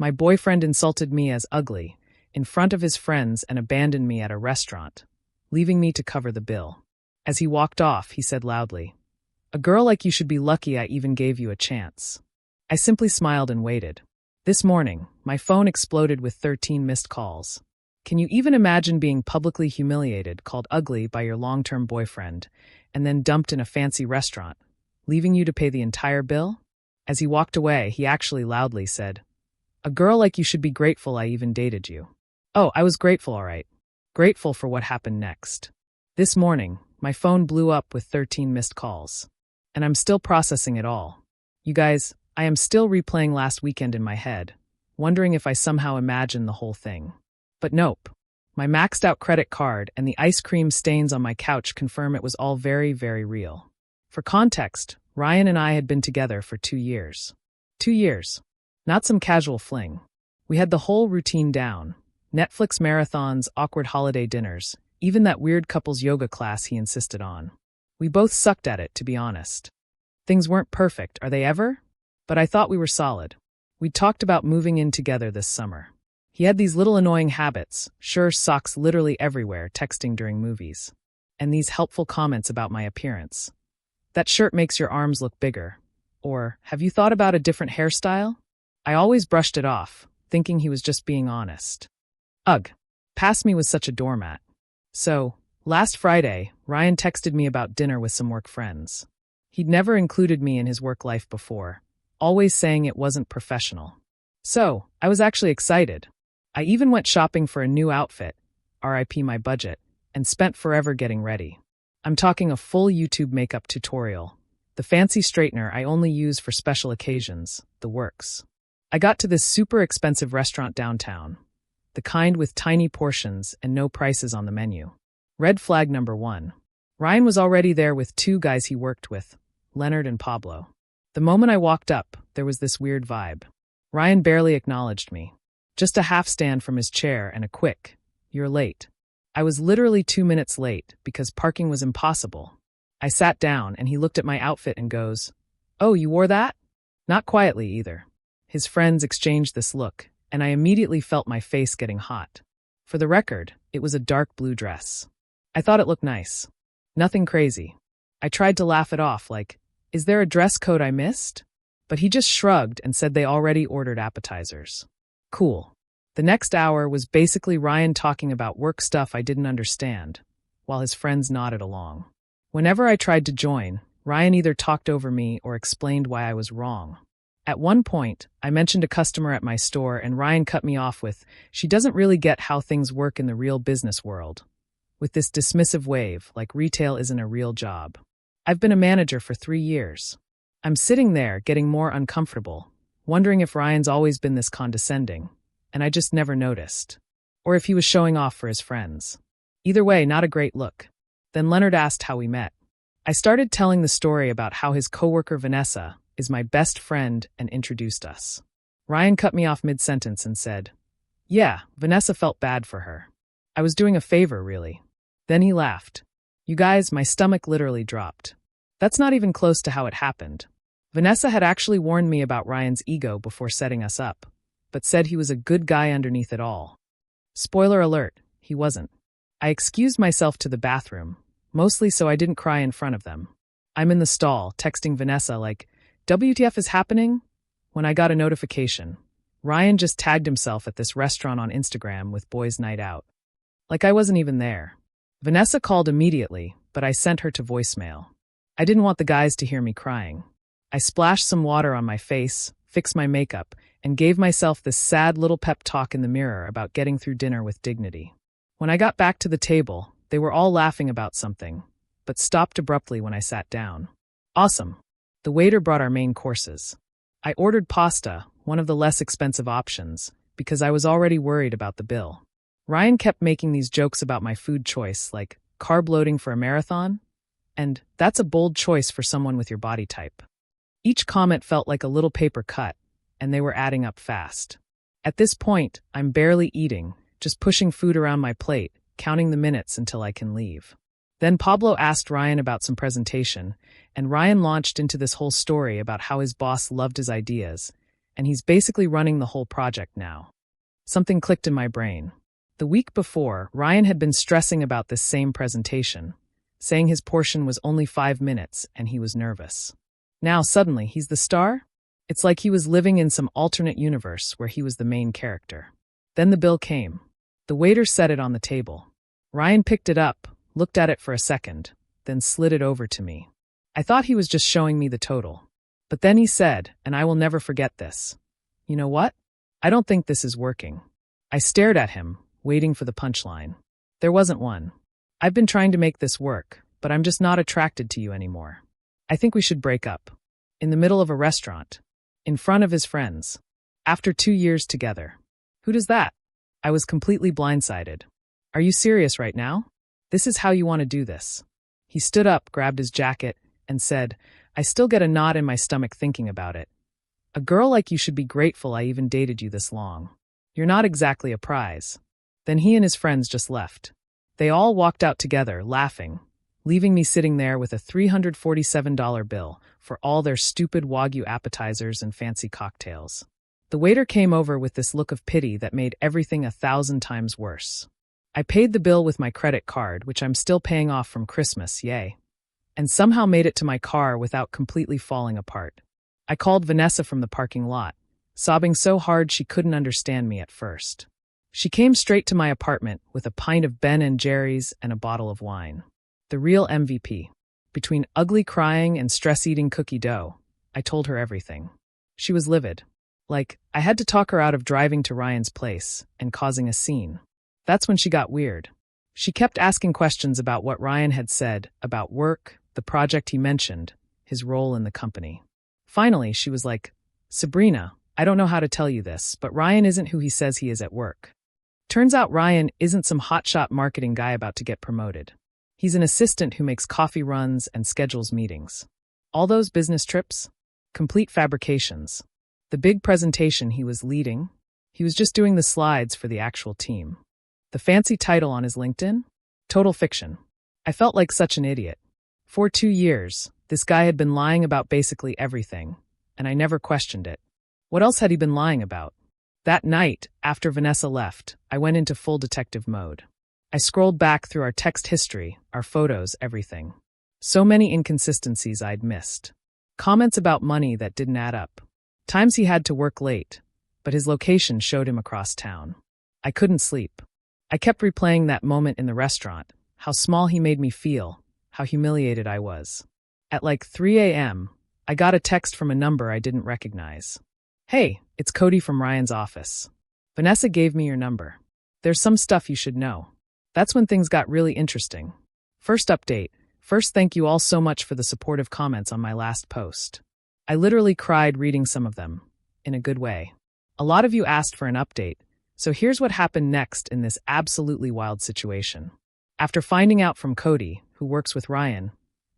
My boyfriend insulted me as ugly in front of his friends and abandoned me at a restaurant, leaving me to cover the bill. As he walked off, he said loudly, "A girl like you should be lucky I even gave you a chance." I simply smiled and waited. This morning, my phone exploded with 13 missed calls. Can you even imagine being publicly humiliated, called ugly by your long-term boyfriend, and then dumped in a fancy restaurant, leaving you to pay the entire bill? As he walked away, he actually loudly said, "A girl like you should be grateful I even dated you." Oh, I was grateful, all right. Grateful for what happened next. This morning, my phone blew up with 13 missed calls. And I'm still processing it all. You guys, I am still replaying last weekend in my head, wondering if I somehow imagined the whole thing. But nope. My maxed out credit card and the ice cream stains on my couch confirm it was all very, very real. For context, Ryan and I had been together for 2 years. 2 years. Not some casual fling. We had the whole routine down. Netflix marathons, awkward holiday dinners, even that weird couples yoga class he insisted on. We both sucked at it, to be honest. Things weren't perfect, are they ever? But I thought we were solid. We'd talked about moving in together this summer. He had these little annoying habits, socks literally everywhere, texting during movies, and these helpful comments about my appearance. That shirt makes your arms look bigger. Or, have you thought about a different hairstyle? I always brushed it off, thinking he was just being honest. Ugh, past me was such a doormat. So, last Friday, Ryan texted me about dinner with some work friends. He'd never included me in his work life before, always saying it wasn't professional. So, I was actually excited. I even went shopping for a new outfit, RIP my budget, and spent forever getting ready. I'm talking a full YouTube makeup tutorial. The fancy straightener I only use for special occasions, the works. I got to this super expensive restaurant downtown. The kind with tiny portions and no prices on the menu. Red flag number 1. Ryan was already there with 2 guys he worked with, Leonard and Pablo. The moment I walked up, there was this weird vibe. Ryan barely acknowledged me. Just a half stand from his chair and a quick, "You're late." I was literally 2 minutes late because parking was impossible. I sat down and he looked at my outfit and goes, "Oh, you wore that?" Not quietly either. His friends exchanged this look, and I immediately felt my face getting hot. For the record, it was a dark blue dress. I thought it looked nice. Nothing crazy. I tried to laugh it off like, "Is there a dress code I missed?" But he just shrugged and said they already ordered appetizers. Cool. The next hour was basically Ryan talking about work stuff I didn't understand, while his friends nodded along. Whenever I tried to join, Ryan either talked over me or explained why I was wrong. At one point, I mentioned a customer at my store and Ryan cut me off with, "She doesn't really get how things work in the real business world." With this dismissive wave, like retail isn't a real job. I've been a manager for 3 years. I'm sitting there, getting more uncomfortable, wondering if Ryan's always been this condescending, and I just never noticed. Or if he was showing off for his friends. Either way, not a great look. Then Leonard asked how we met. I started telling the story about how his coworker Vanessa is my best friend and introduced us. Ryan cut me off mid-sentence and said, "Yeah, Vanessa felt bad for her. I was doing a favor, really." Then he laughed. You guys, my stomach literally dropped. That's not even close to how it happened. Vanessa had actually warned me about Ryan's ego before setting us up, but said he was a good guy underneath it all. Spoiler alert, he wasn't. I excused myself to the bathroom, mostly so I didn't cry in front of them. I'm in the stall, texting Vanessa like, "WTF is happening?" When I got a notification. Ryan just tagged himself at this restaurant on Instagram with Boys Night Out. Like I wasn't even there. Vanessa called immediately, but I sent her to voicemail. I didn't want the guys to hear me crying. I splashed some water on my face, fixed my makeup, and gave myself this sad little pep talk in the mirror about getting through dinner with dignity. When I got back to the table, they were all laughing about something, but stopped abruptly when I sat down. Awesome. The waiter brought our main courses. I ordered pasta, one of the less expensive options, because I was already worried about the bill. Ryan kept making these jokes about my food choice, like carb loading for a marathon, and that's a bold choice for someone with your body type. Each comment felt like a little paper cut, and they were adding up fast. At this point, I'm barely eating, just pushing food around my plate, counting the minutes until I can leave. Then Pablo asked Ryan about some presentation, and Ryan launched into this whole story about how his boss loved his ideas, and he's basically running the whole project now. Something clicked in my brain. The week before, Ryan had been stressing about this same presentation, saying his portion was only 5 minutes and he was nervous. Now, suddenly, he's the star? It's like he was living in some alternate universe where he was the main character. Then the bill came. The waiter set it on the table. Ryan picked it up, looked at it for a second, then slid it over to me. I thought he was just showing me the total. But then he said, and I will never forget this, "You know what? I don't think this is working." I stared at him, waiting for the punchline. There wasn't one. "I've been trying to make this work, but I'm just not attracted to you anymore. I think we should break up." In the middle of a restaurant. In front of his friends. After 2 years together. Who does that? I was completely blindsided. Are you serious right now? This is how you want to do this? He stood up, grabbed his jacket, and said, I still get a knot in my stomach thinking about it. A girl like you should be grateful I even dated you this long. You're not exactly a prize. Then he and his friends just left. They all walked out together, laughing, leaving me sitting there with a $347 bill for all their stupid Wagyu appetizers and fancy cocktails. The waiter came over with this look of pity that made everything 1,000 times worse. I paid the bill with my credit card, which I'm still paying off from Christmas, yay, and somehow made it to my car without completely falling apart. I called Vanessa from the parking lot, sobbing so hard she couldn't understand me at first. She came straight to my apartment with a pint of Ben & Jerry's and a bottle of wine. The real MVP. Between ugly crying and stress-eating cookie dough, I told her everything. She was livid. Like, I had to talk her out of driving to Ryan's place and causing a scene. That's when she got weird. She kept asking questions about what Ryan had said, about work, the project he mentioned, his role in the company. Finally, she was like, Sabrina, I don't know how to tell you this, but Ryan isn't who he says he is at work. Turns out Ryan isn't some hotshot marketing guy about to get promoted. He's an assistant who makes coffee runs and schedules meetings. All those business trips? Complete fabrications. The big presentation he was leading? He was just doing the slides for the actual team. The fancy title on his LinkedIn? Total fiction. I felt like such an idiot. For 2 years, this guy had been lying about basically everything, and I never questioned it. What else had he been lying about? That night, after Vanessa left, I went into full detective mode. I scrolled back through our text history, our photos, everything. So many inconsistencies I'd missed. Comments about money that didn't add up. Times he had to work late, but his location showed him across town. I couldn't sleep. I kept replaying that moment in the restaurant, how small he made me feel, how humiliated I was. At like 3 a.m., I got a text from a number I didn't recognize. Hey, it's Cody from Ryan's office. Vanessa gave me your number. There's some stuff you should know. That's when things got really interesting. First update. First, thank you all so much for the supportive comments on my last post. I literally cried reading some of them, in a good way. A lot of you asked for an update, so here's what happened next in this absolutely wild situation. After finding out from Cody, who works with Ryan,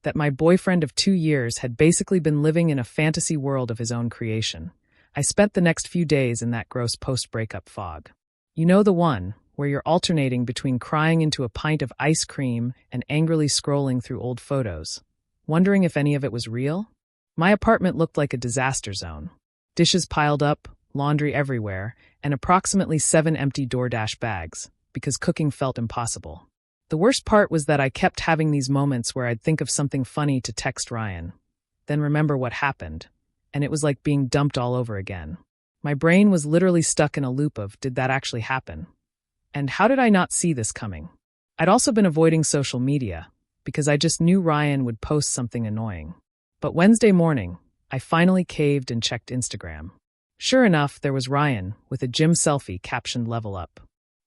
that my boyfriend of 2 years had basically been living in a fantasy world of his own creation, I spent the next few days in that gross post-breakup fog. You know the one, where you're alternating between crying into a pint of ice cream and angrily scrolling through old photos, wondering if any of it was real? My apartment looked like a disaster zone. Dishes piled up, laundry everywhere, and approximately 7 empty DoorDash bags, because cooking felt impossible. The worst part was that I kept having these moments where I'd think of something funny to text Ryan, then remember what happened, and it was like being dumped all over again. My brain was literally stuck in a loop of, did that actually happen? And how did I not see this coming? I'd also been avoiding social media, because I just knew Ryan would post something annoying. But Wednesday morning, I finally caved and checked Instagram. Sure enough, there was Ryan, with a gym selfie captioned "Level Up."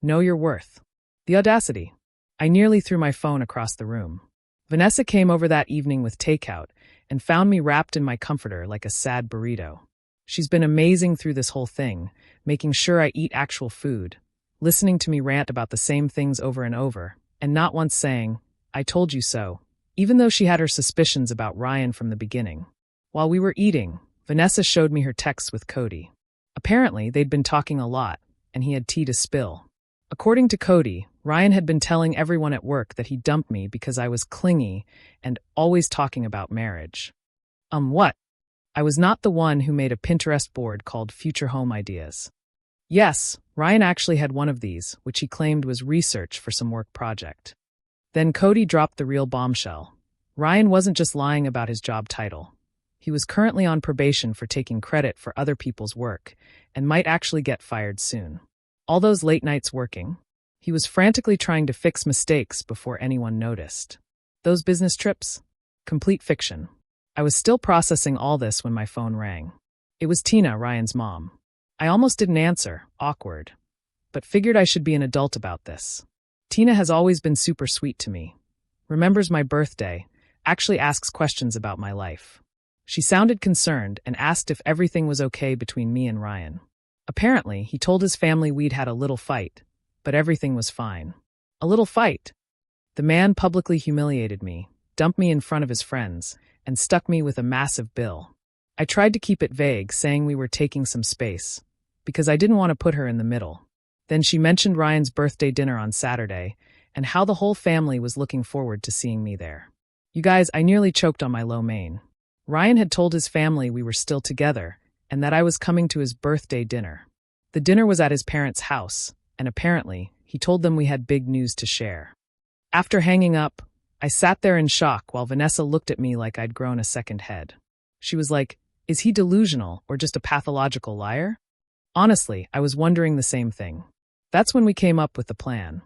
Know your worth. The audacity. I nearly threw my phone across the room. Vanessa came over that evening with takeout and found me wrapped in my comforter like a sad burrito. She's been amazing through this whole thing, making sure I eat actual food, listening to me rant about the same things over and over, and not once saying, I told you so, even though she had her suspicions about Ryan from the beginning. While we were eating, Vanessa showed me her texts with Cody. Apparently, they'd been talking a lot, and he had tea to spill. According to Cody, Ryan had been telling everyone at work that he dumped me because I was clingy and always talking about marriage. What? I was not the one who made a Pinterest board called Future Home Ideas. Yes, Ryan actually had one of these, which he claimed was research for some work project. Then Cody dropped the real bombshell. Ryan wasn't just lying about his job title. He was currently on probation for taking credit for other people's work and might actually get fired soon. All those late nights working, he was frantically trying to fix mistakes before anyone noticed. Those business trips? Complete fiction. I was still processing all this when my phone rang. It was Tina, Ryan's mom. I almost didn't answer, awkward, but figured I should be an adult about this. Tina has always been super sweet to me. Remembers my birthday, actually asks questions about my life. She sounded concerned and asked if everything was okay between me and Ryan. Apparently, he told his family we'd had a little fight, but everything was fine. A little fight? The man publicly humiliated me, dumped me in front of his friends, and stuck me with a massive bill. I tried to keep it vague, saying we were taking some space, because I didn't want to put her in the middle. Then she mentioned Ryan's birthday dinner on Saturday, and how the whole family was looking forward to seeing me there. You guys, I nearly choked on my lo mein. Ryan had told his family we were still together, and that I was coming to his birthday dinner. The dinner was at his parents' house, and apparently, he told them we had big news to share. After hanging up, I sat there in shock while Vanessa looked at me like I'd grown a second head. She was like, "Is he delusional or just a pathological liar?" Honestly, I was wondering the same thing. That's when we came up with the plan.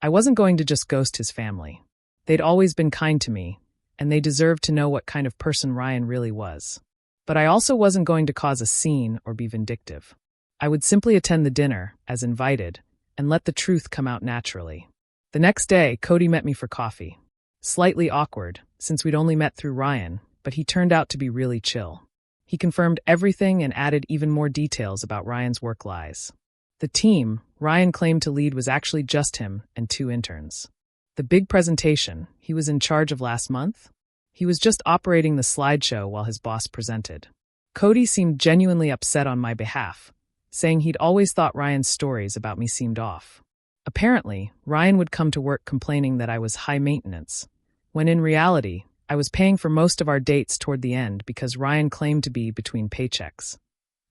I wasn't going to just ghost his family. They'd always been kind to me, and they deserved to know what kind of person Ryan really was. But I also wasn't going to cause a scene or be vindictive. I would simply attend the dinner, as invited, and let the truth come out naturally. The next day, Cody met me for coffee. Slightly awkward, since we'd only met through Ryan, but he turned out to be really chill. He confirmed everything and added even more details about Ryan's work lies. The team Ryan claimed to lead was actually just him and 2 interns. The big presentation he was in charge of last month? He was just operating the slideshow while his boss presented. Cody seemed genuinely upset on my behalf, saying he'd always thought Ryan's stories about me seemed off. Apparently, Ryan would come to work complaining that I was high maintenance, when in reality, I was paying for most of our dates toward the end because Ryan claimed to be between paychecks,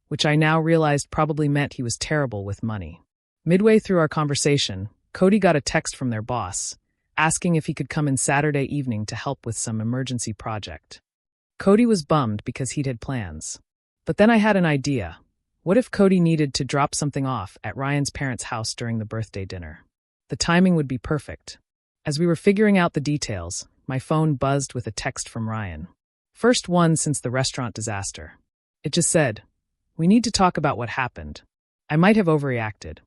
which I now realized probably meant he was terrible with money. Midway through our conversation, Cody got a text from their boss, asking if he could come in Saturday evening to help with some emergency project. Cody was bummed because he'd had plans. But then I had an idea. What if Cody needed to drop something off at Ryan's parents' house during the birthday dinner? The timing would be perfect. As we were figuring out the details, my phone buzzed with a text from Ryan. First one since the restaurant disaster. It just said, "We need to talk about what happened." I might have overreacted.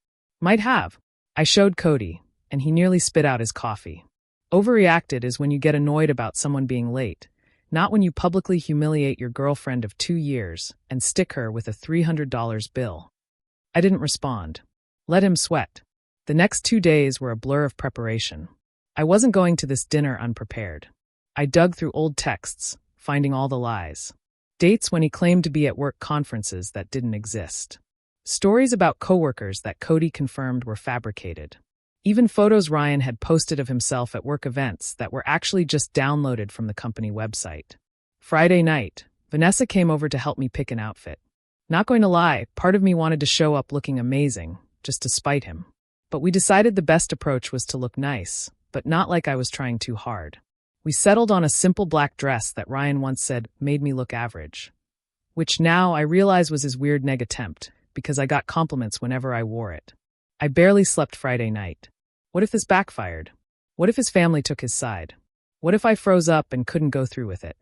Might have. I showed Cody, and he nearly spit out his coffee. Overreacted is when you get annoyed about someone being late, not when you publicly humiliate your girlfriend of 2 years and stick her with a $300 bill. I didn't respond. Let him sweat. The next 2 days were a blur of preparation. I wasn't going to this dinner unprepared. I dug through old texts, finding all the lies. Dates when he claimed to be at work conferences that didn't exist. Stories about coworkers that Cody confirmed were fabricated. Even photos Ryan had posted of himself at work events that were actually just downloaded from the company website. Friday night, Vanessa came over to help me pick an outfit. Not going to lie, part of me wanted to show up looking amazing, just to spite him. But we decided the best approach was to look nice, but not like I was trying too hard. We settled on a simple black dress that Ryan once said made me look average. Which now I realize was his weird neg attempt, because I got compliments whenever I wore it. I barely slept Friday night. What if this backfired? What if his family took his side? What if I froze up and couldn't go through with it?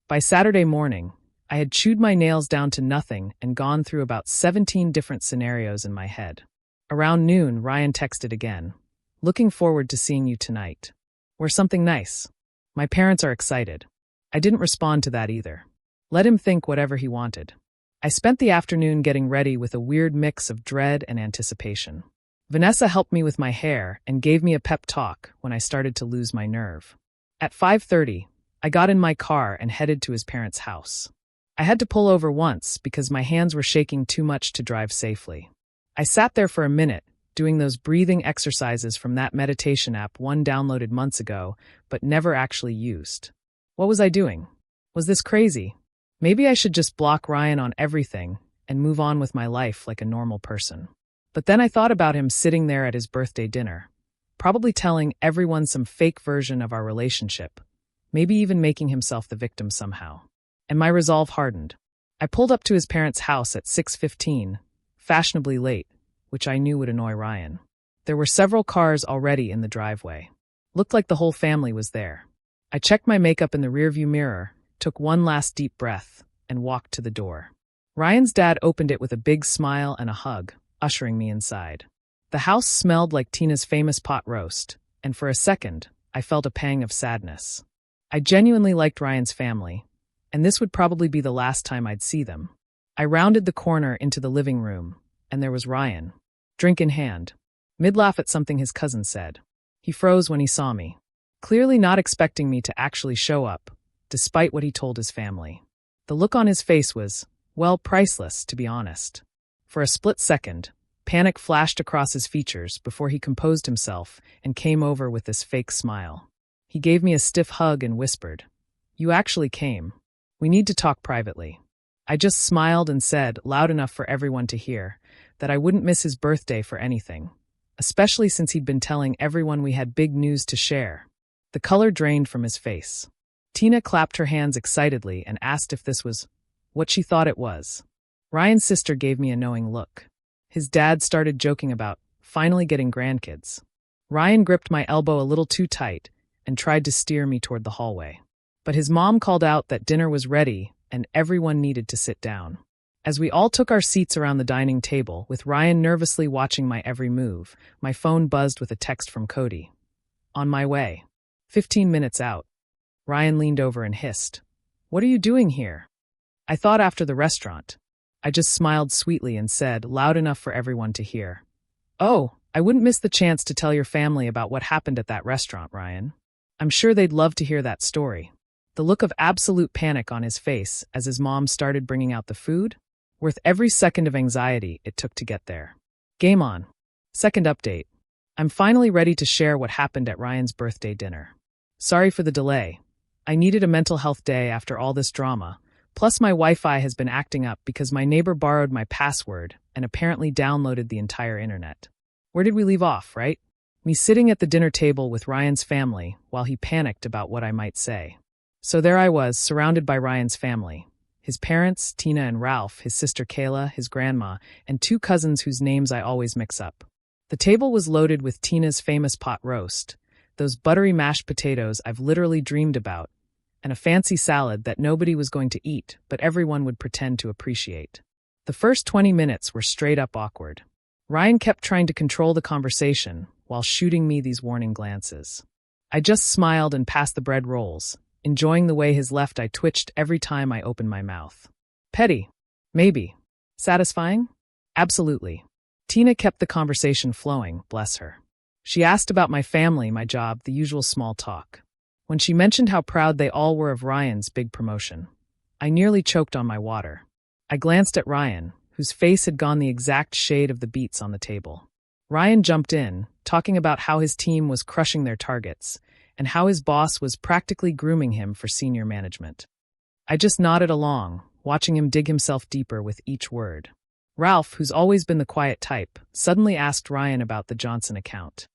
By Saturday morning, I had chewed my nails down to nothing and gone through about 17 different scenarios in my head. Around noon, Ryan texted again. "Looking forward to seeing you tonight. Wear something nice. My parents are excited." I didn't respond to that either. Let him think whatever he wanted. I spent the afternoon getting ready with a weird mix of dread and anticipation. Vanessa helped me with my hair and gave me a pep talk when I started to lose my nerve. At 5:30, I got in my car and headed to his parents' house. I had to pull over once because my hands were shaking too much to drive safely. I sat there for a minute, doing those breathing exercises from that meditation app one downloaded months ago, but never actually used. What was I doing? Was this crazy? Maybe I should just block Ryan on everything and move on with my life like a normal person. But then I thought about him sitting there at his birthday dinner, probably telling everyone some fake version of our relationship, maybe even making himself the victim somehow. And my resolve hardened. I pulled up to his parents' house at 6:15, fashionably late, which I knew would annoy Ryan. There were several cars already in the driveway. Looked like the whole family was there. I checked my makeup in the rearview mirror, took one last deep breath, and walked to the door. Ryan's dad opened it with a big smile and a hug, ushering me inside. The house smelled like Tina's famous pot roast, and for a second, I felt a pang of sadness. I genuinely liked Ryan's family, and this would probably be the last time I'd see them. I rounded the corner into the living room, and there was Ryan, drink in hand, mid-laugh at something his cousin said. He froze when he saw me, clearly not expecting me to actually show up, despite what he told his family. The look on his face was, well, priceless, to be honest. For a split second, panic flashed across his features before he composed himself and came over with this fake smile. He gave me a stiff hug and whispered, "You actually came. We need to talk privately." I just smiled and said, loud enough for everyone to hear, that I wouldn't miss his birthday for anything, especially since he'd been telling everyone we had big news to share. The color drained from his face. Tina clapped her hands excitedly and asked if this was what she thought it was. Ryan's sister gave me a knowing look. His dad started joking about finally getting grandkids. Ryan gripped my elbow a little too tight and tried to steer me toward the hallway. But his mom called out that dinner was ready and everyone needed to sit down. As we all took our seats around the dining table, with Ryan nervously watching my every move, my phone buzzed with a text from Cody. On my way. 15 minutes out. Ryan leaned over and hissed, "What are you doing here?" I thought after the restaurant. I just smiled sweetly and said, loud enough for everyone to hear, "Oh, I wouldn't miss the chance to tell your family about what happened at that restaurant, Ryan. I'm sure they'd love to hear that story." The look of absolute panic on his face as his mom started bringing out the food, worth every second of anxiety it took to get there. Game on. Second update. I'm finally ready to share what happened at Ryan's birthday dinner. Sorry for the delay. I needed a mental health day after all this drama, plus my Wi-Fi has been acting up because my neighbor borrowed my password and apparently downloaded the entire internet. Where did we leave off, right? Me sitting at the dinner table with Ryan's family while he panicked about what I might say. So there I was, surrounded by Ryan's family. His parents, Tina and Ralph, his sister Kayla, his grandma, and two cousins whose names I always mix up. The table was loaded with Tina's famous pot roast, those buttery mashed potatoes I've literally dreamed about, and a fancy salad that nobody was going to eat, but everyone would pretend to appreciate. The first 20 minutes were straight up awkward. Ryan kept trying to control the conversation while shooting me these warning glances. I just smiled and passed the bread rolls, enjoying the way his left eye twitched every time I opened my mouth. Petty. Maybe. Satisfying? Absolutely. Tina kept the conversation flowing, bless her. She asked about my family, my job, the usual small talk. When she mentioned how proud they all were of Ryan's big promotion, I nearly choked on my water. I glanced at Ryan, whose face had gone the exact shade of the beets on the table. Ryan jumped in, talking about how his team was crushing their targets, and how his boss was practically grooming him for senior management. I just nodded along, watching him dig himself deeper with each word. Ralph, who's always been the quiet type, suddenly asked Ryan about the Johnson account.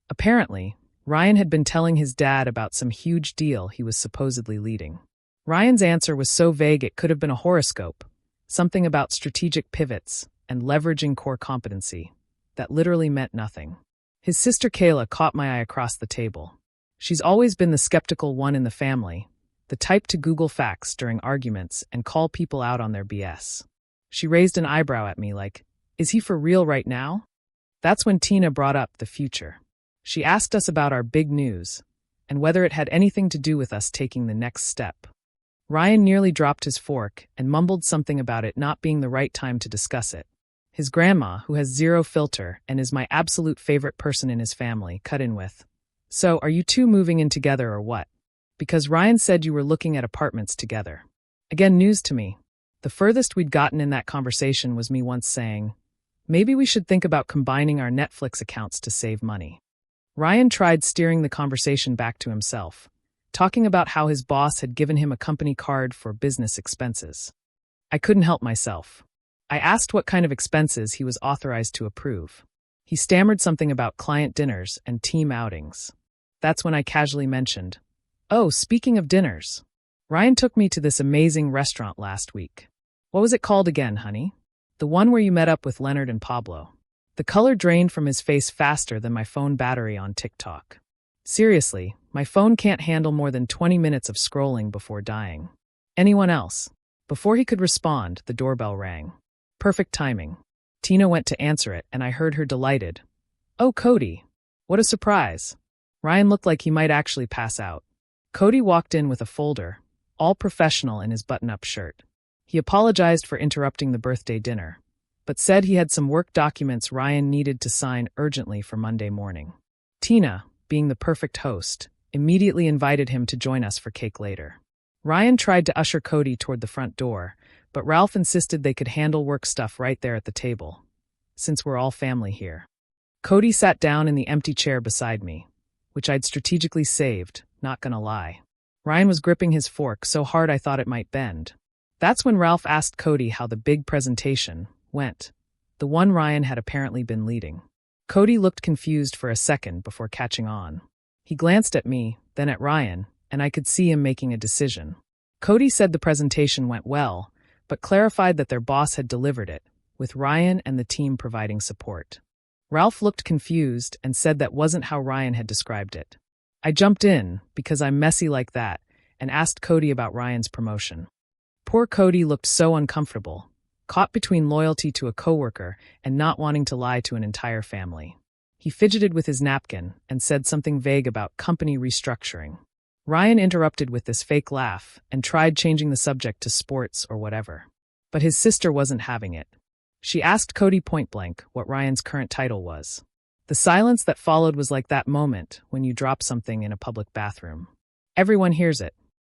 Apparently, Ryan had been telling his dad about some huge deal he was supposedly leading. Ryan's answer was so vague it could have been a horoscope, something about strategic pivots and leveraging core competency, that literally meant nothing. His sister Kayla caught my eye across the table. She's always been the skeptical one in the family, the type to Google facts during arguments and call people out on their BS. She raised an eyebrow at me like, "Is he for real right now?" That's when Tina brought up the future. She asked us about our big news and whether it had anything to do with us taking the next step. Ryan nearly dropped his fork and mumbled something about it not being the right time to discuss it. His grandma, who has zero filter and is my absolute favorite person in his family, cut in with, "So, are you two moving in together or what? Because Ryan said you were looking at apartments together." Again, news to me. The furthest we'd gotten in that conversation was me once saying, "Maybe we should think about combining our Netflix accounts to save money." Ryan tried steering the conversation back to himself, talking about how his boss had given him a company card for business expenses. I couldn't help myself. I asked what kind of expenses he was authorized to approve. He stammered something about client dinners and team outings. That's when I casually mentioned, "Oh, speaking of dinners, Ryan took me to this amazing restaurant last week. What was it called again, honey? The one where you met up with Leonard and Pablo." The color drained from his face faster than my phone battery on TikTok. Seriously, my phone can't handle more than 20 minutes of scrolling before dying. Anyone else? Before he could respond, the doorbell rang. Perfect timing. Tina went to answer it, and I heard her delighted, "Oh, Cody. What a surprise." Ryan looked like he might actually pass out. Cody walked in with a folder, all professional in his button-up shirt. He apologized for interrupting the birthday dinner, but said he had some work documents Ryan needed to sign urgently for Monday morning. Tina, being the perfect host, immediately invited him to join us for cake later. Ryan tried to usher Cody toward the front door, but Ralph insisted they could handle work stuff right there at the table, since we're all family here. Cody sat down in the empty chair beside me, which I'd strategically saved, not gonna lie. Ryan was gripping his fork so hard I thought it might bend. That's when Ralph asked Cody how the big presentation went, the one Ryan had apparently been leading. Cody looked confused for a second before catching on. He glanced at me, then at Ryan, and I could see him making a decision. Cody said the presentation went well, but clarified that their boss had delivered it, with Ryan and the team providing support. Ralph looked confused and said that wasn't how Ryan had described it. I jumped in, because I'm messy like that, and asked Cody about Ryan's promotion. Poor Cody looked so uncomfortable, caught between loyalty to a coworker and not wanting to lie to an entire family. He fidgeted with his napkin and said something vague about company restructuring. Ryan interrupted with this fake laugh and tried changing the subject to sports or whatever. But his sister wasn't having it. She asked Cody point-blank what Ryan's current title was. The silence that followed was like that moment when you drop something in a public bathroom. Everyone hears it.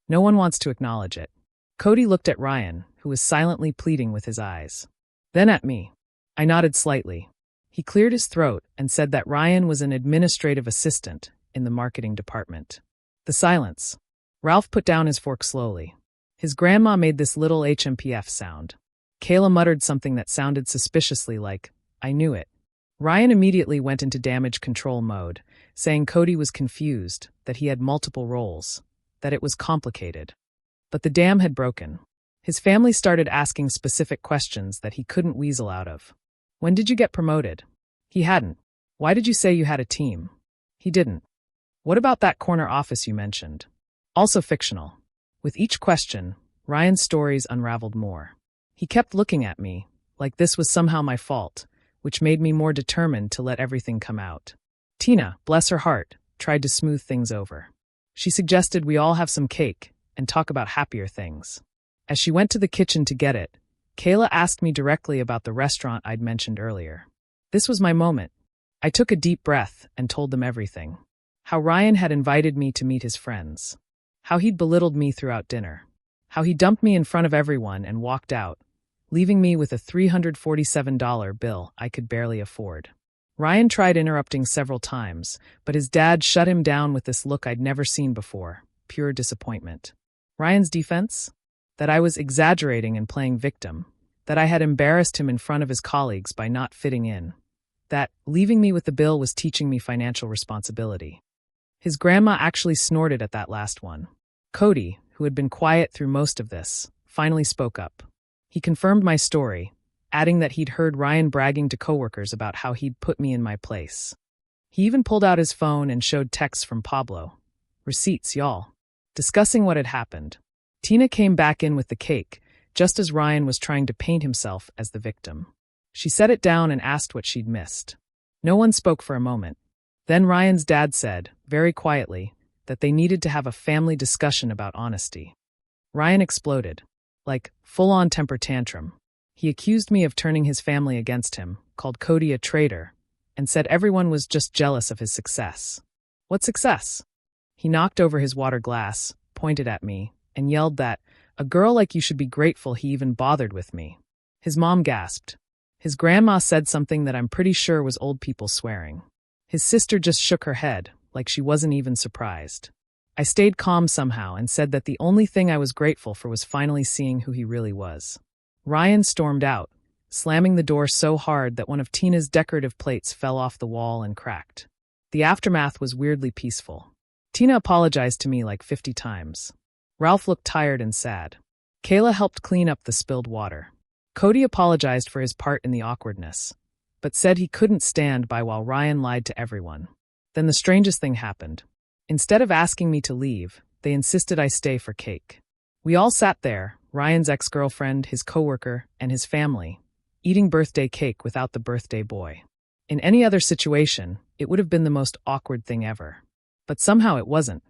No one wants to acknowledge it. Cody looked at Ryan, who was silently pleading with his eyes. Then at me. I nodded slightly. He cleared his throat and said that Ryan was an administrative assistant in the marketing department. The silence. Ralph put down his fork slowly. His grandma made this little HMPF sound. Kayla muttered something that sounded suspiciously like, "I knew it." Ryan immediately went into damage control mode, saying Cody was confused, that he had multiple roles, that it was complicated. But the dam had broken. His family started asking specific questions that he couldn't weasel out of. "When did you get promoted?" He hadn't. "Why did you say you had a team?" He didn't. "What about that corner office you mentioned?" Also fictional. With each question, Ryan's stories unraveled more. He kept looking at me, like this was somehow my fault, which made me more determined to let everything come out. Tina, bless her heart, tried to smooth things over. She suggested we all have some cake and talk about happier things. As she went to the kitchen to get it, Kayla asked me directly about the restaurant I'd mentioned earlier. This was my moment. I took a deep breath and told them everything. How Ryan had invited me to meet his friends. How he'd belittled me throughout dinner. How he dumped me in front of everyone and walked out, leaving me with a $347 bill I could barely afford. Ryan tried interrupting several times, but his dad shut him down with this look I'd never seen before, pure disappointment. Ryan's defense? That I was exaggerating and playing victim. That I had embarrassed him in front of his colleagues by not fitting in. That leaving me with the bill was teaching me financial responsibility. His grandma actually snorted at that last one. Cody, who had been quiet through most of this, finally spoke up. He confirmed my story, adding that he'd heard Ryan bragging to coworkers about how he'd put me in my place. He even pulled out his phone and showed texts from Pablo. Receipts, y'all. Discussing what had happened. Tina came back in with the cake, just as Ryan was trying to paint himself as the victim. She set it down and asked what she'd missed. No one spoke for a moment. Then Ryan's dad said, very quietly, that they needed to have a family discussion about honesty. Ryan exploded. Like, full-on temper tantrum. He accused me of turning his family against him, called Cody a traitor, and said everyone was just jealous of his success. What success? He knocked over his water glass, pointed at me, and yelled that, a girl like you should be grateful he even bothered with me. His mom gasped. His grandma said something that I'm pretty sure was old people swearing. His sister just shook her head, like she wasn't even surprised. I stayed calm somehow and said that the only thing I was grateful for was finally seeing who he really was. Ryan stormed out, slamming the door so hard that one of Tina's decorative plates fell off the wall and cracked. The aftermath was weirdly peaceful. Tina apologized to me like 50 times. Ralph looked tired and sad. Kayla helped clean up the spilled water. Cody apologized for his part in the awkwardness, but said he couldn't stand by while Ryan lied to everyone. Then the strangest thing happened. Instead of asking me to leave, they insisted I stay for cake. We all sat there, Ryan's ex-girlfriend, his coworker, and his family, eating birthday cake without the birthday boy. In any other situation, it would have been the most awkward thing ever. But somehow it wasn't.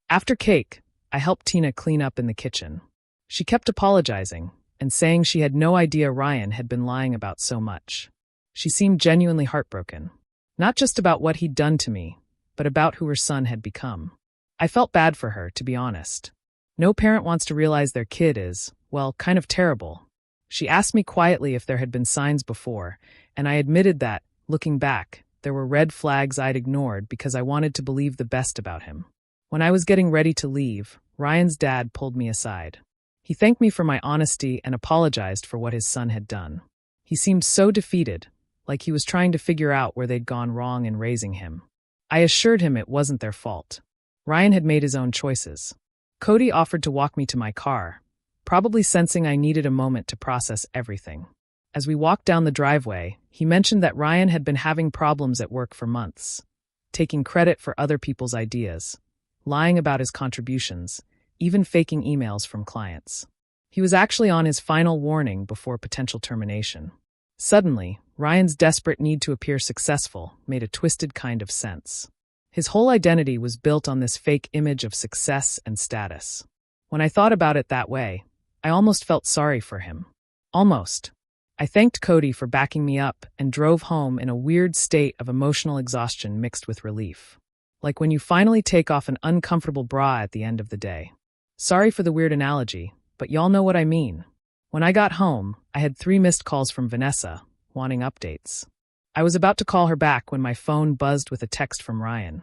After cake, I helped Tina clean up in the kitchen. She kept apologizing and saying she had no idea Ryan had been lying about so much. She seemed genuinely heartbroken. Not just about what he'd done to me, but about who her son had become. I felt bad for her, to be honest. No parent wants to realize their kid is, well, kind of terrible. She asked me quietly if there had been signs before, and I admitted that, looking back, there were red flags I'd ignored because I wanted to believe the best about him. When I was getting ready to leave, Ryan's dad pulled me aside. He thanked me for my honesty and apologized for what his son had done. He seemed so defeated, like he was trying to figure out where they'd gone wrong in raising him. I assured him it wasn't their fault. Ryan had made his own choices. Cody offered to walk me to my car, probably sensing I needed a moment to process everything. As we walked down the driveway, he mentioned that Ryan had been having problems at work for months, taking credit for other people's ideas, lying about his contributions, even faking emails from clients. He was actually on his final warning before potential termination. Suddenly, Ryan's desperate need to appear successful made a twisted kind of sense. His whole identity was built on this fake image of success and status. When I thought about it that way, I almost felt sorry for him. Almost. I thanked Cody for backing me up and drove home in a weird state of emotional exhaustion mixed with relief. Like when you finally take off an uncomfortable bra at the end of the day. Sorry for the weird analogy, but y'all know what I mean. When I got home, I had 3 missed calls from Vanessa, wanting updates. I was about to call her back when my phone buzzed with a text from Ryan.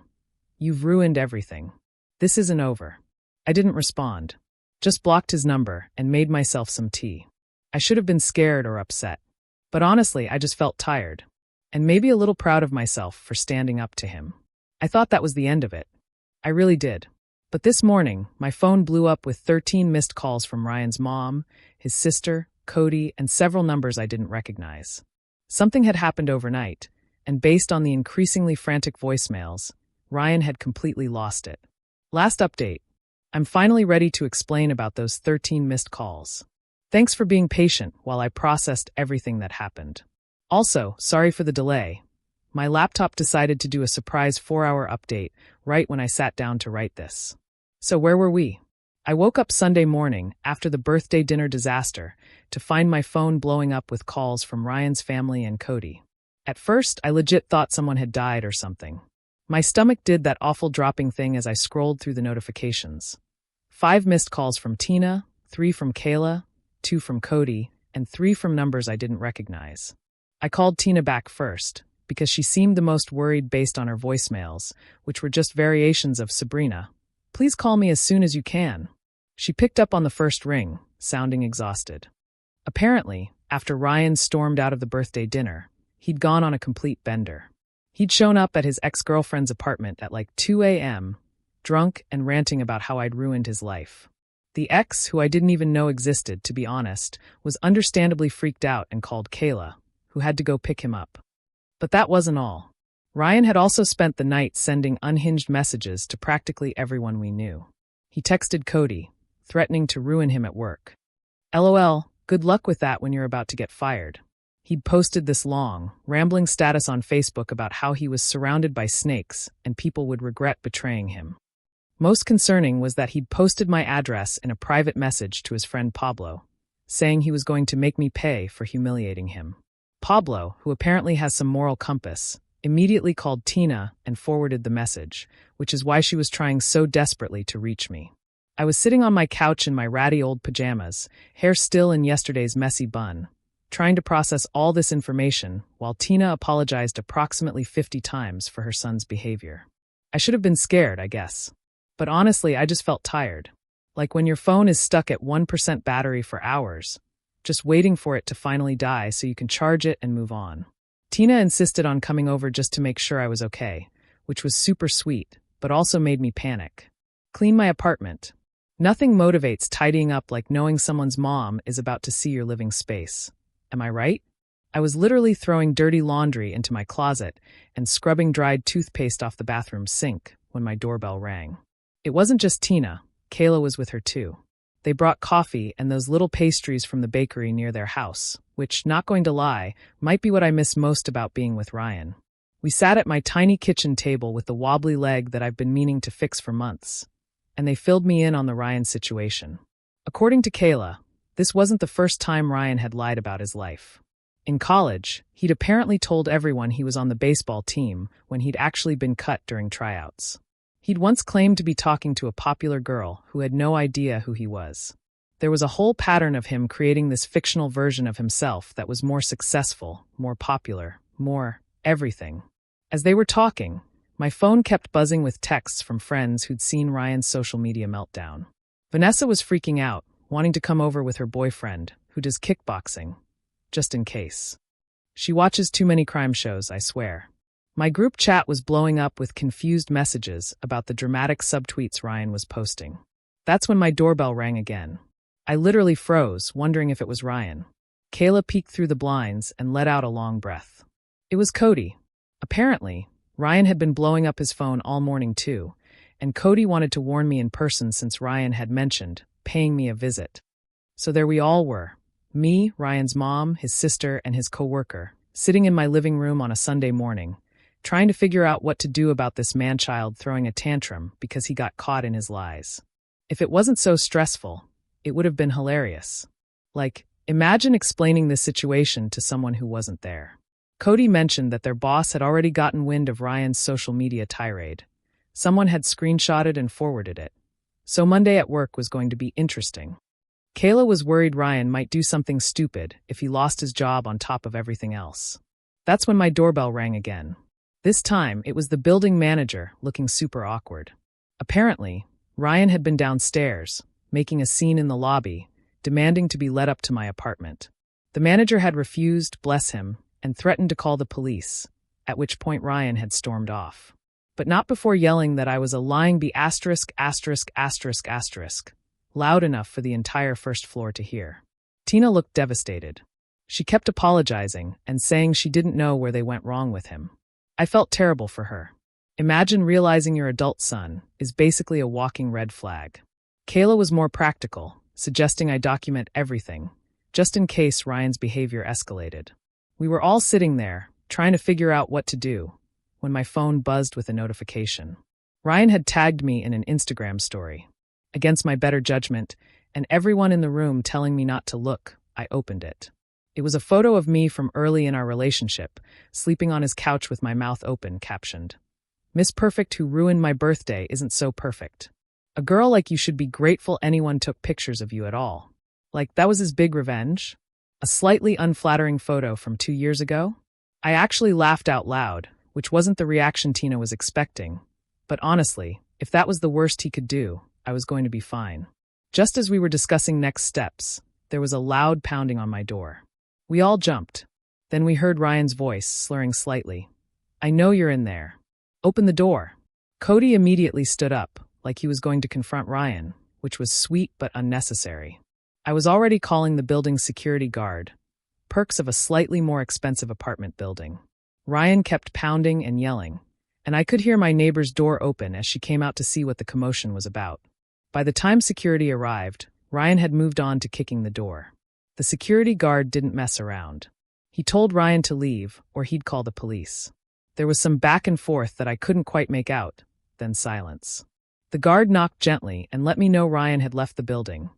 "You've ruined everything. This isn't over." I didn't respond. Just blocked his number and made myself some tea. I should have been scared or upset. But honestly, I just felt tired. And maybe a little proud of myself for standing up to him. I thought that was the end of it. I really did. But this morning, my phone blew up with 13 missed calls from Ryan's mom, his sister, Cody, and several numbers I didn't recognize. Something had happened overnight, and based on the increasingly frantic voicemails, Ryan had completely lost it. Last update. I'm finally ready to explain about those 13 missed calls. Thanks for being patient while I processed everything that happened. Also, sorry for the delay. My laptop decided to do a surprise 4-hour update right when I sat down to write this. So where were we? I woke up Sunday morning after the birthday dinner disaster to find my phone blowing up with calls from Ryan's family and Cody. At first, I legit thought someone had died or something. My stomach did that awful dropping thing as I scrolled through the notifications. 5 missed calls from Tina, 3 from Kayla, 2 from Cody, and 3 from numbers I didn't recognize. I called Tina back first, because she seemed the most worried based on her voicemails, which were just variations of "Sabrina, please call me as soon as you can." She picked up on the first ring, sounding exhausted. Apparently, after Ryan stormed out of the birthday dinner, he'd gone on a complete bender. He'd shown up at his ex-girlfriend's apartment at like 2 a.m., drunk and ranting about how I'd ruined his life. The ex, who I didn't even know existed, to be honest, was understandably freaked out and called Kayla, who had to go pick him up. But that wasn't all. Ryan had also spent the night sending unhinged messages to practically everyone we knew. He texted Cody, threatening to ruin him at work. LOL, good luck with that when you're about to get fired. He'd posted this long, rambling status on Facebook about how he was surrounded by snakes and people would regret betraying him. Most concerning was that he'd posted my address in a private message to his friend Pablo, saying he was going to make me pay for humiliating him. Pablo, who apparently has some moral compass, immediately called Tina and forwarded the message, which is why she was trying so desperately to reach me. I was sitting on my couch in my ratty old pajamas, hair still in yesterday's messy bun, trying to process all this information while Tina apologized approximately 50 times for her son's behavior. I should have been scared, I guess. But honestly, I just felt tired. Like when your phone is stuck at 1% battery for hours, just waiting for it to finally die so you can charge it and move on. Tina insisted on coming over just to make sure I was okay, which was super sweet, but also made me panic. Clean my apartment. Nothing motivates tidying up like knowing someone's mom is about to see your living space. Am I right? I was literally throwing dirty laundry into my closet and scrubbing dried toothpaste off the bathroom sink when my doorbell rang. It wasn't just Tina, Kayla was with her too. They brought coffee and those little pastries from the bakery near their house, which, not going to lie, might be what I miss most about being with Ryan. We sat at my tiny kitchen table with the wobbly leg that I've been meaning to fix for months, and they filled me in on the Ryan situation. According to Kayla, this wasn't the first time Ryan had lied about his life. In college, he'd apparently told everyone he was on the baseball team when he'd actually been cut during tryouts. He'd once claimed to be talking to a popular girl who had no idea who he was. There was a whole pattern of him creating this fictional version of himself that was more successful, more popular, more everything. As they were talking, my phone kept buzzing with texts from friends who'd seen Ryan's social media meltdown. Vanessa was freaking out, wanting to come over with her boyfriend, who does kickboxing, just in case. She watches too many crime shows, I swear. My group chat was blowing up with confused messages about the dramatic subtweets Ryan was posting. That's when my doorbell rang again. I literally froze, wondering if it was Ryan. Kayla peeked through the blinds and let out a long breath. It was Cody. Apparently, Ryan had been blowing up his phone all morning too, and Cody wanted to warn me in person since Ryan had mentioned paying me a visit. So there we all were. Me, Ryan's mom, his sister, and his coworker, sitting in my living room on a Sunday morning, trying to figure out what to do about this man-child throwing a tantrum because he got caught in his lies. If it wasn't so stressful, it would have been hilarious. Like, imagine explaining this situation to someone who wasn't there. Cody mentioned that their boss had already gotten wind of Ryan's social media tirade. Someone had screenshotted and forwarded it. So Monday at work was going to be interesting. Kayla was worried Ryan might do something stupid if he lost his job on top of everything else. That's when my doorbell rang again. This time, it was the building manager, looking super awkward. Apparently, Ryan had been downstairs, making a scene in the lobby, demanding to be let up to my apartment. The manager had refused, bless him, and threatened to call the police, at which point Ryan had stormed off. But not before yelling that I was a lying loud enough for the entire first floor to hear. Tina looked devastated. She kept apologizing and saying she didn't know where they went wrong with him. I felt terrible for her. Imagine realizing your adult son is basically a walking red flag. Kayla was more practical, suggesting I document everything, just in case Ryan's behavior escalated. We were all sitting there, trying to figure out what to do, when my phone buzzed with a notification. Ryan had tagged me in an Instagram story. Against my better judgment, and everyone in the room telling me not to look, I opened it. It was a photo of me from early in our relationship, sleeping on his couch with my mouth open, captioned, "Miss Perfect who ruined my birthday isn't so perfect. A girl like you should be grateful anyone took pictures of you at all." Like, that was his big revenge? A slightly unflattering photo from 2 years ago? I actually laughed out loud, which wasn't the reaction Tina was expecting. But honestly, if that was the worst he could do, I was going to be fine. Just as we were discussing next steps, there was a loud pounding on my door. We all jumped. Then we heard Ryan's voice, slurring slightly. "I know you're in there. Open the door." Cody immediately stood up, like he was going to confront Ryan, which was sweet but unnecessary. I was already calling the building's security guard. Perks of a slightly more expensive apartment building. Ryan kept pounding and yelling, and I could hear my neighbor's door open as she came out to see what the commotion was about. By the time security arrived, Ryan had moved on to kicking the door. The security guard didn't mess around. He told Ryan to leave, or he'd call the police. There was some back and forth that I couldn't quite make out, then silence. The guard knocked gently and let me know Ryan had left the building,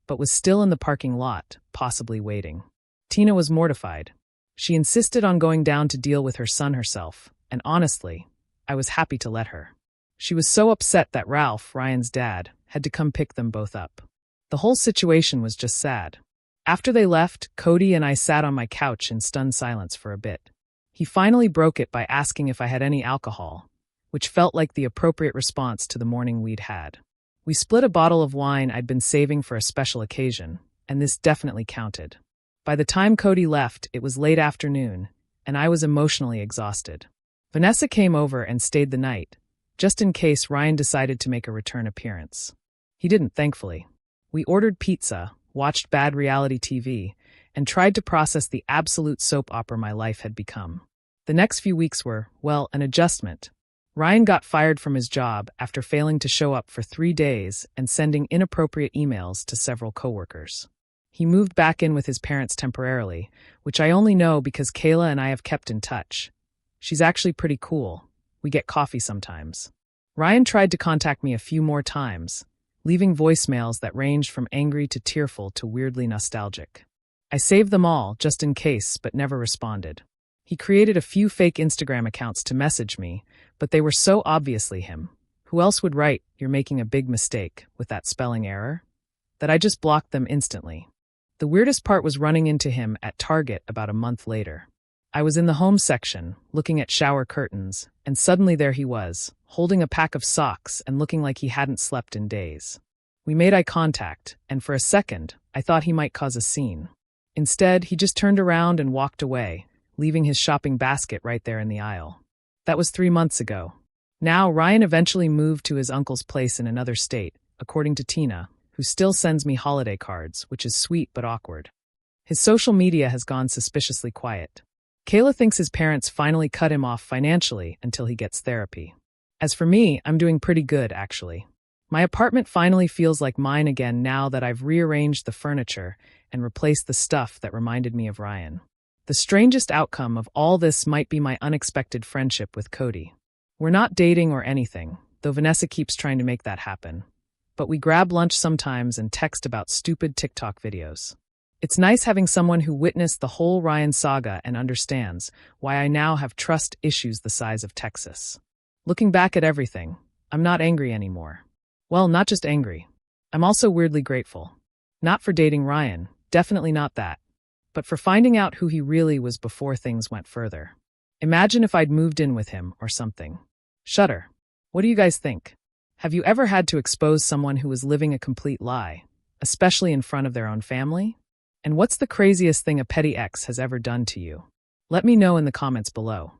but was still in the parking lot, possibly waiting. Tina was mortified. She insisted on going down to deal with her son herself, and honestly, I was happy to let her. She was so upset that Ralph, Ryan's dad, had to come pick them both up. The whole situation was just sad. After they left, Cody and I sat on my couch in stunned silence for a bit. He finally broke it by asking if I had any alcohol, which felt like the appropriate response to the morning we'd had. We split a bottle of wine I'd been saving for a special occasion, and this definitely counted. By the time Cody left, it was late afternoon, and I was emotionally exhausted. Vanessa came over and stayed the night, just in case Ryan decided to make a return appearance. He didn't, thankfully. We ordered pizza, watched bad reality TV, and tried to process the absolute soap opera my life had become. The next few weeks were, well, an adjustment. Ryan got fired from his job after failing to show up for 3 days and sending inappropriate emails to several coworkers. He moved back in with his parents temporarily, which I only know because Kayla and I have kept in touch. She's actually pretty cool. We get coffee sometimes. Ryan tried to contact me a few more times, leaving voicemails that ranged from angry to tearful to weirdly nostalgic. I saved them all, just in case, but never responded. He created a few fake Instagram accounts to message me, but they were so obviously him. Who else would write, "You're making a big mistake," with that spelling error? That I just blocked them instantly. The weirdest part was running into him at Target about a month later. I was in the home section, looking at shower curtains, and suddenly there he was, holding a pack of socks and looking like he hadn't slept in days. We made eye contact, and for a second, I thought he might cause a scene. Instead, he just turned around and walked away, leaving his shopping basket right there in the aisle. That was 3 months ago. Now, Ryan eventually moved to his uncle's place in another state, according to Tina, who still sends me holiday cards, which is sweet but awkward. His social media has gone suspiciously quiet. Kayla thinks his parents finally cut him off financially until he gets therapy. As for me, I'm doing pretty good, actually. My apartment finally feels like mine again now that I've rearranged the furniture and replaced the stuff that reminded me of Ryan. The strangest outcome of all this might be my unexpected friendship with Cody. We're not dating or anything, though Vanessa keeps trying to make that happen. But we grab lunch sometimes and text about stupid TikTok videos. It's nice having someone who witnessed the whole Ryan saga and understands why I now have trust issues the size of Texas. Looking back at everything, I'm not angry anymore. Well, not just angry. I'm also weirdly grateful. Not for dating Ryan, definitely not that. But for finding out who he really was before things went further. Imagine if I'd moved in with him or something. Shudder. What do you guys think? Have you ever had to expose someone who was living a complete lie, especially in front of their own family? And what's the craziest thing a petty ex has ever done to you? Let me know in the comments below.